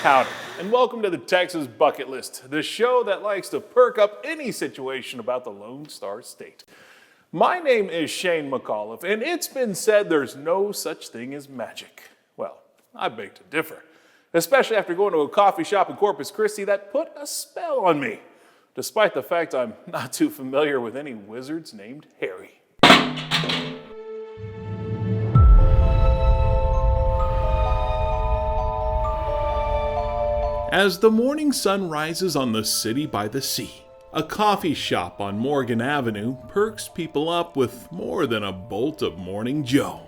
Howdy, and welcome to the Texas Bucket List, the show that likes to perk up any situation about the Lone Star State. My name is Shane McAuliffe, and it's been said there's no such thing as magic. Well, I beg to differ, especially after going to a coffee shop in Corpus Christi that put a spell on me, despite the fact I'm not too familiar with any wizards named Harry. As the morning sun rises on the city by the sea, a coffee shop on Morgan Avenue perks people up with more than a bolt of Morning Joe.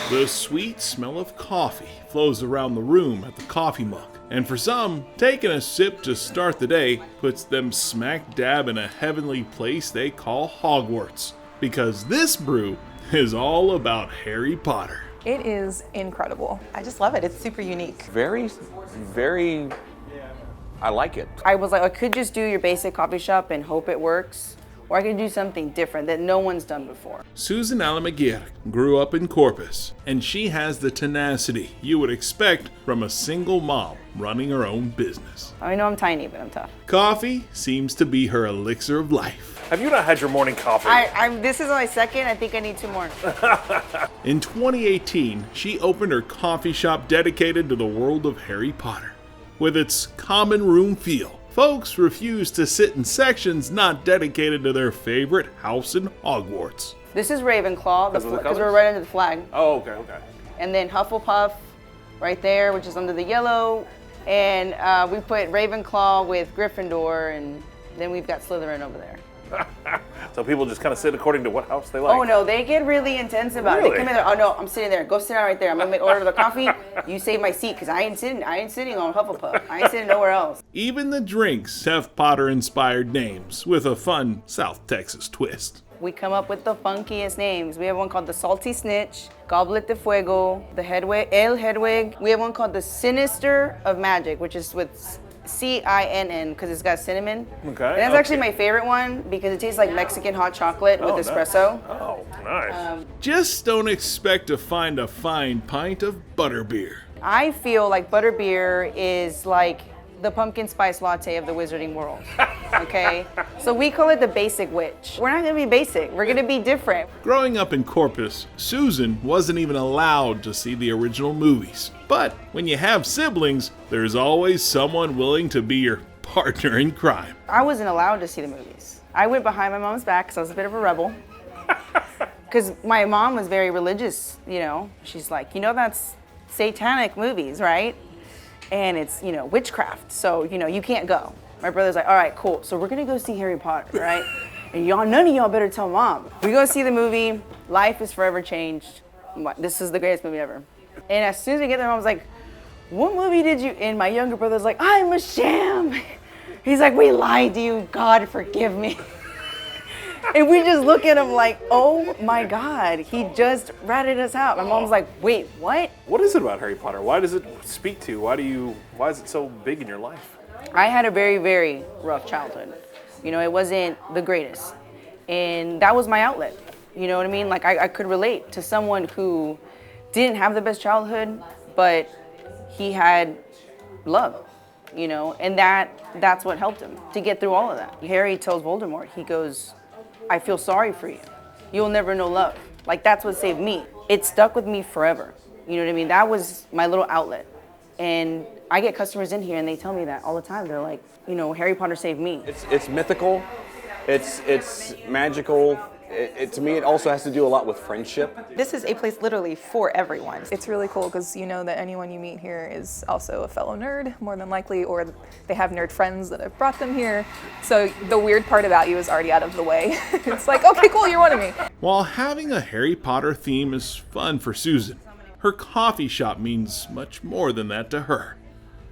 The sweet smell of coffee flows around the room at the coffee mug, and for some, taking a sip to start the day puts them smack dab in a heavenly place they call Hogwarts, because this brew is all about Harry Potter. It is incredible. I just love it. It's super unique. Very, I like it. I was like, I could just do your basic coffee shop and hope it works, or I could do something different that no one's done before. Susan Alamaguer grew up in Corpus, and she has the tenacity you would expect from a single mom running her own business. I know I'm tiny, but I'm tough. Coffee seems to be her elixir of life. Have you not had your morning coffee? This is my second. I think I need 2 more. In 2018, she opened her coffee shop dedicated to the world of Harry Potter. With its common room feel, folks refuse to sit in sections not dedicated to their favorite house in Hogwarts. This is Ravenclaw, because colors? we're right under the flag. Oh, okay. And then Hufflepuff right there, which is under the yellow. And we put Ravenclaw with Gryffindor, and then we've got Slytherin over there. So people just kind of sit according to what house they like? Oh no, they get really intense about it. They come in there, oh no, I'm sitting there. Go sit down right there. I'm gonna order the coffee. You save my seat, because I ain't sitting on Hufflepuff. I ain't sitting nowhere else. Even the drinks have Potter-inspired names with a fun South Texas twist. We come up with the funkiest names. We have one called the Salty Snitch, Goblet de Fuego, the El Hedwig. We have one called the Sinister of Magic, which is with Cinn, because it's got cinnamon. Okay. And that's actually my favorite one because it tastes like Mexican hot chocolate with espresso. Oh, nice. Just don't expect to find a fine pint of butterbeer. I feel like butterbeer is like the pumpkin spice latte of the wizarding world. Okay? So we call it the basic witch. We're not gonna be basic, we're gonna be different. Growing up in Corpus, Susan wasn't even allowed to see the original movies. But when you have siblings, there's always someone willing to be your partner in crime. I wasn't allowed to see the movies. I went behind my mom's back because I was a bit of a rebel. Because my mom was very religious, you know. She's like, that's satanic movies, right? And it's, witchcraft, so, you can't go. My brother's like, all right, cool, so we're gonna go see Harry Potter, right? And none of y'all better tell mom. We go see the movie, life is forever changed. This is the greatest movie ever. And as soon as we get there, mom's like, what movie did you, and my younger brother's like, I'm a sham. He's like, we lied to you, God forgive me. And we just look at him like, oh my God, he just ratted us out. My mom's like, wait, what? What is it about Harry Potter? Why does it speak to you? Why is it so big in your life? I had a very, very rough childhood. It wasn't the greatest. And that was my outlet. You know what I mean? Like I could relate to someone who didn't have the best childhood, but he had love, and that's what helped him to get through all of that. Harry tells Voldemort, he goes, I feel sorry for you. You'll never know love. Like, that's what saved me. It stuck with me forever. You know what I mean? That was my little outlet. And I get customers in here and they tell me that all the time. They're like, Harry Potter saved me. It's mythical. It's magical. To me, it also has to do a lot with friendship. This is a place literally for everyone. It's really cool because you know that anyone you meet here is also a fellow nerd, more than likely, or they have nerd friends that have brought them here. So the weird part about you is already out of the way. It's like, okay, cool, you're one of me. While having a Harry Potter theme is fun for Susan, her coffee shop means much more than that to her.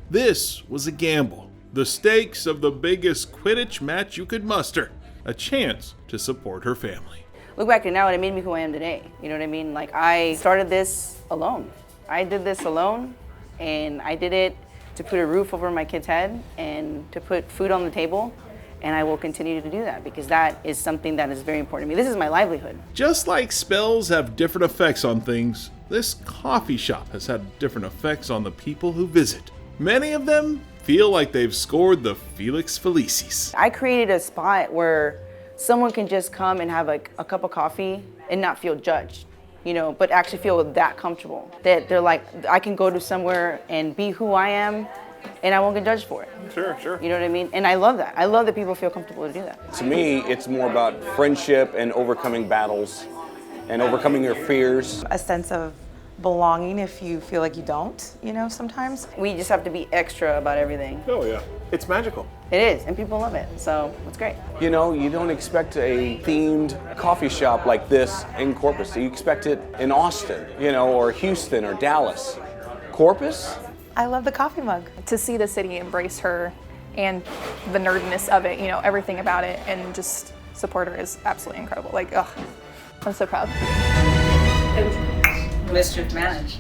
This was a gamble. The stakes of the biggest Quidditch match you could muster. A chance to support her family. Look back at now and it made me who I am today. You know what I mean? Like, I started this alone. I did this alone, and I did it to put a roof over my kid's head and to put food on the table. And I will continue to do that because that is something that is very important to me. This is my livelihood. Just like spells have different effects on things, this coffee shop has had different effects on the people who visit. Many of them feel like they've scored the Felix Felicis. I created a spot where someone can just come and have like a cup of coffee and not feel judged, you know, but actually feel that comfortable. That they're like, I can go to somewhere and be who I am and I won't get judged for it. Sure, sure. You know what I mean? And I love that. I love that people feel comfortable to do that. To me, it's more about friendship and overcoming battles and overcoming your fears. A sense of belonging if you feel like you don't, you know, sometimes. We just have to be extra about everything. Oh yeah, it's magical. It is, and people love it, so it's great. You know, you don't expect a themed coffee shop like this in Corpus. You expect it in Austin, you know, or Houston or Dallas. Corpus? I love the coffee mug. To see the city embrace her and the nerdiness of it, you know, everything about it, and just support her is absolutely incredible. Like, ugh, I'm so proud. Mischief managed.